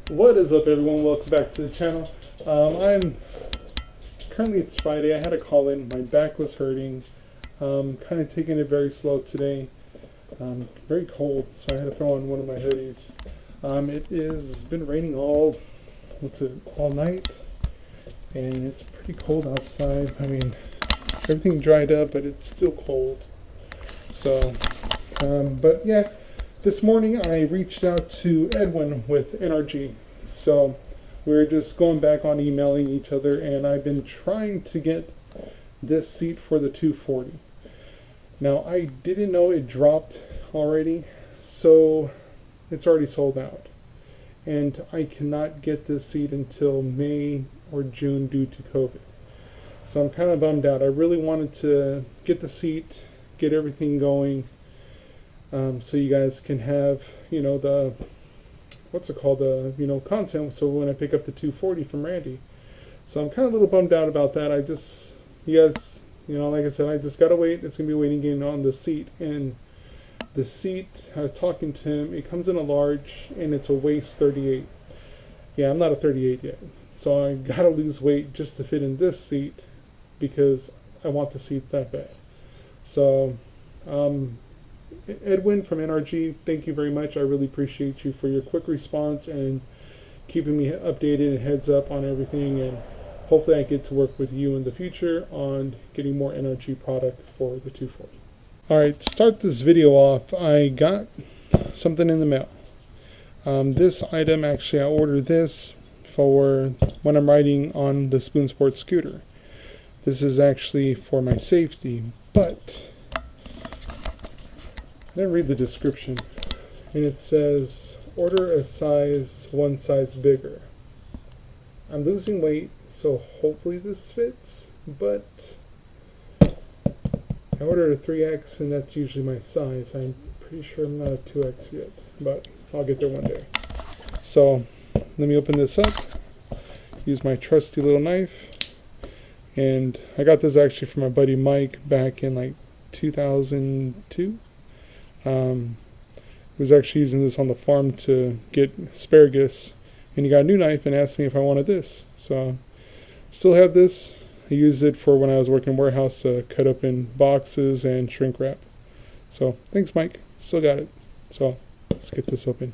What is up, everyone? Welcome back to the channel. I'm currently, it's Friday. I had a call in. My back was hurting. Kind of taking it very slow today. Very cold, so I had to throw on one of my hoodies. It is been raining all night, and it's pretty cold outside. I mean, everything dried up, but it's still cold. So, but yeah. This morning I reached out to Edwin with NRG, so we're just going back on emailing each other, and I've been trying to get this seat for the 240. Now, I didn't know it dropped already, so it's already sold out, and I cannot get this seat until May or June due to COVID. So I'm kind of bummed out. I really wanted to get the seat, get everything going, so you guys can have, the, content, so when I pick up the 240 from Randy. So I'm kind of a little bummed out about that. You guys, like I said, I just gotta wait. It's gonna be a waiting game on the seat. And the seat, I was talking to him, it comes in a large, and it's a waist 38. Yeah, I'm not a 38 yet. So I gotta lose weight just to fit in this seat, because I want the seat that bad. So, Edwin from NRG, thank you very much. I really appreciate you for your quick response and keeping me updated and heads up on everything, and hopefully I get to work with you in the future on getting more NRG product for the 240. Alright, to start this video off, I got something in the mail. This item, actually I ordered this for when I'm riding on the Spoon Sport scooter. This is actually for my safety, but I didn't read the description, and it says, order one size bigger. I'm losing weight, so hopefully this fits, but I ordered a 3X, and that's usually my size. I'm pretty sure I'm not a 2X yet, but I'll get there one day. So let me open this up, use my trusty little knife, and I got this actually from my buddy Mike back in like 2002. Was actually using this on the farm to get asparagus, and he got a new knife and asked me if I wanted this. So still have this. I used it for when I was working warehouse to cut up in boxes and shrink wrap. So thanks, Mike. Still got it. So let's get this open.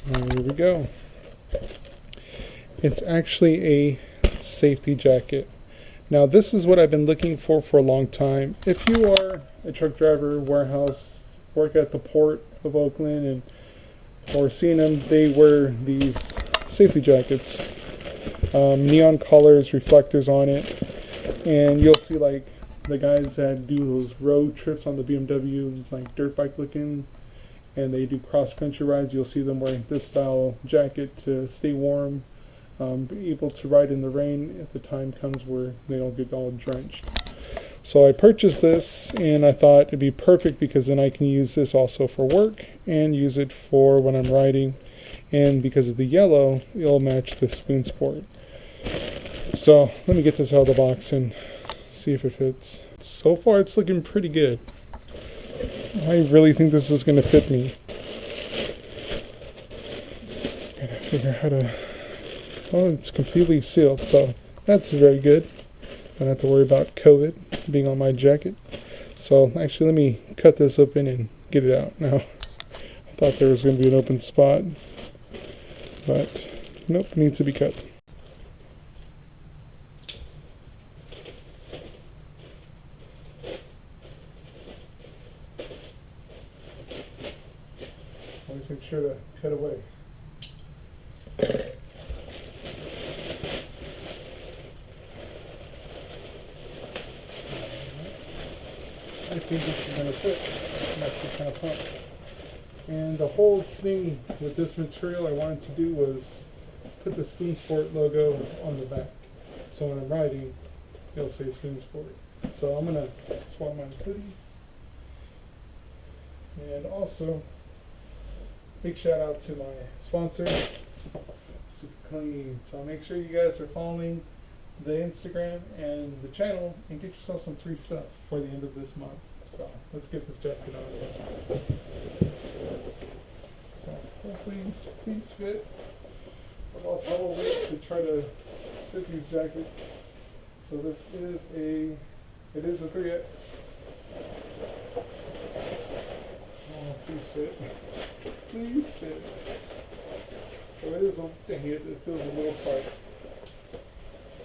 Here we go. It's actually a safety jacket. Now this is what I've been looking for a long time. If you are a truck driver, warehouse, work at the port of Oakland, or seen them, they wear these safety jackets. Neon colors, reflectors on it, and you'll see like the guys that do those road trips on the BMW, like dirt bike looking, and they do cross-country rides. You'll see them wearing this style jacket to stay warm, be able to ride in the rain if the time comes where they don't get all drenched. So I purchased this, and I thought it'd be perfect because then I can use this also for work and use it for when I'm riding. And because of the yellow, it'll match the Spoon Sport. So let me get this out of the box and see if it fits. So far it's looking pretty good. I really think this is going to fit me. Gotta figure out how to... Oh, it's completely sealed, so that's very good. Don't have to worry about COVID being on my jacket. So actually, let me cut this open and get it out. Now, I thought there was going to be an open spot, but nope, it needs to be cut. Always make sure to cut away. I think this is going to fit. I'm actually kind of pumped. And the whole thing with this material I wanted to do was put the Spoon Sport logo on the back. So when I'm riding, it'll say Spoon Sport. So I'm gonna swap my hoodie. And also, big shout out to my sponsor, Super Clean. So make sure you guys are following the Instagram and the channel and get yourself some free stuff for the end of this month. So let's get this jacket on. So hopefully these fit. I've lost several weeks to try to fit these jackets. So this is it is a 3X. Oh, please fit. Please fit. So it is dang it feels a little tight.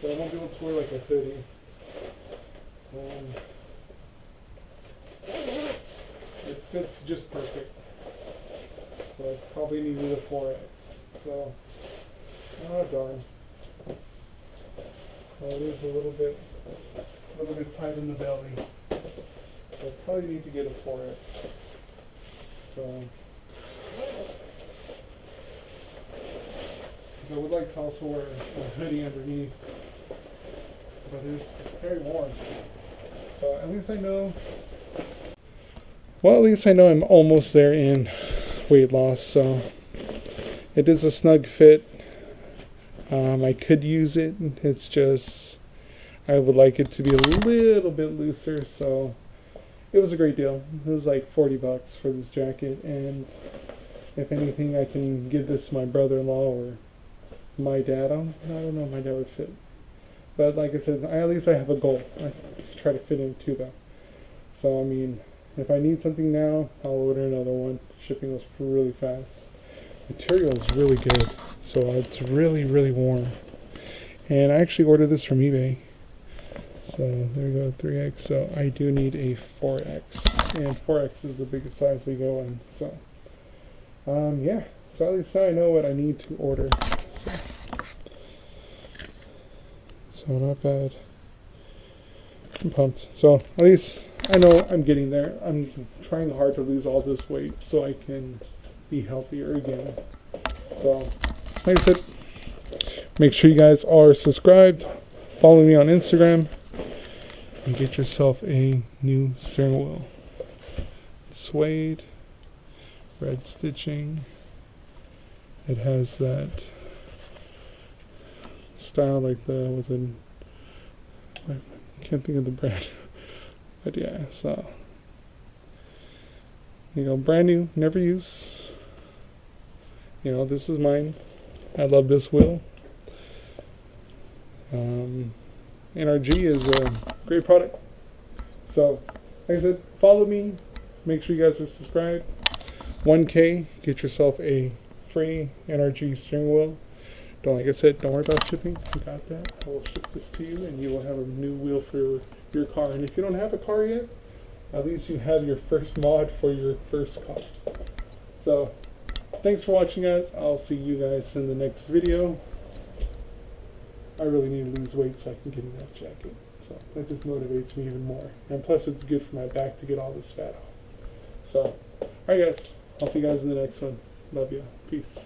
So I won't be able to wear like a hoodie. It fits just perfect. So I probably needed a 4X. So, oh darn. Well, it is a little bit tight in the belly. So I probably need to get a 4X. So, because I would like to also wear a hoodie underneath, but it's very warm. So at least I know. Well, at least I know I'm almost there in weight loss. So it is a snug fit. I could use it. It's just I would like it to be a little bit looser. So it was a great deal. It was like $40 for this jacket, and if anything, I can give this to my brother-in-law or my dad. I don't know if my dad would fit, but like I said, at least I have a goal. I try to fit in too, though. So I mean, if I need something now, I'll order another one. Shipping was really fast. Material is really good, so it's really warm. And I actually ordered this from eBay. So there we go, 3X. So I do need a 4X, and 4X is the biggest size they go in. So yeah. So at least now I know what I need to order. So not bad. I'm pumped. So at least I know I'm getting there. I'm trying hard to lose all this weight so I can be healthier again. So like I said, make sure you guys are subscribed, follow me on Instagram, and get yourself a new steering wheel. Suede, red stitching. It has that style like I can't think of the brand. But yeah, so brand new, never used. This is mine. I love this wheel. NRG is a great product. So, like I said, follow me. Make sure you guys are subscribed. 1K, get yourself a free NRG steering wheel. Like I said, don't worry about shipping. You got that. I will ship this to you, and you will have a new wheel for your car. And if you don't have a car yet, at least you have your first mod for your first car. So, thanks for watching, guys. I'll see you guys in the next video. I really need to lose weight so I can get in that jacket. So that just motivates me even more. And plus, it's good for my back to get all this fat off. So, alright guys, I'll see you guys in the next one. Love you. Peace.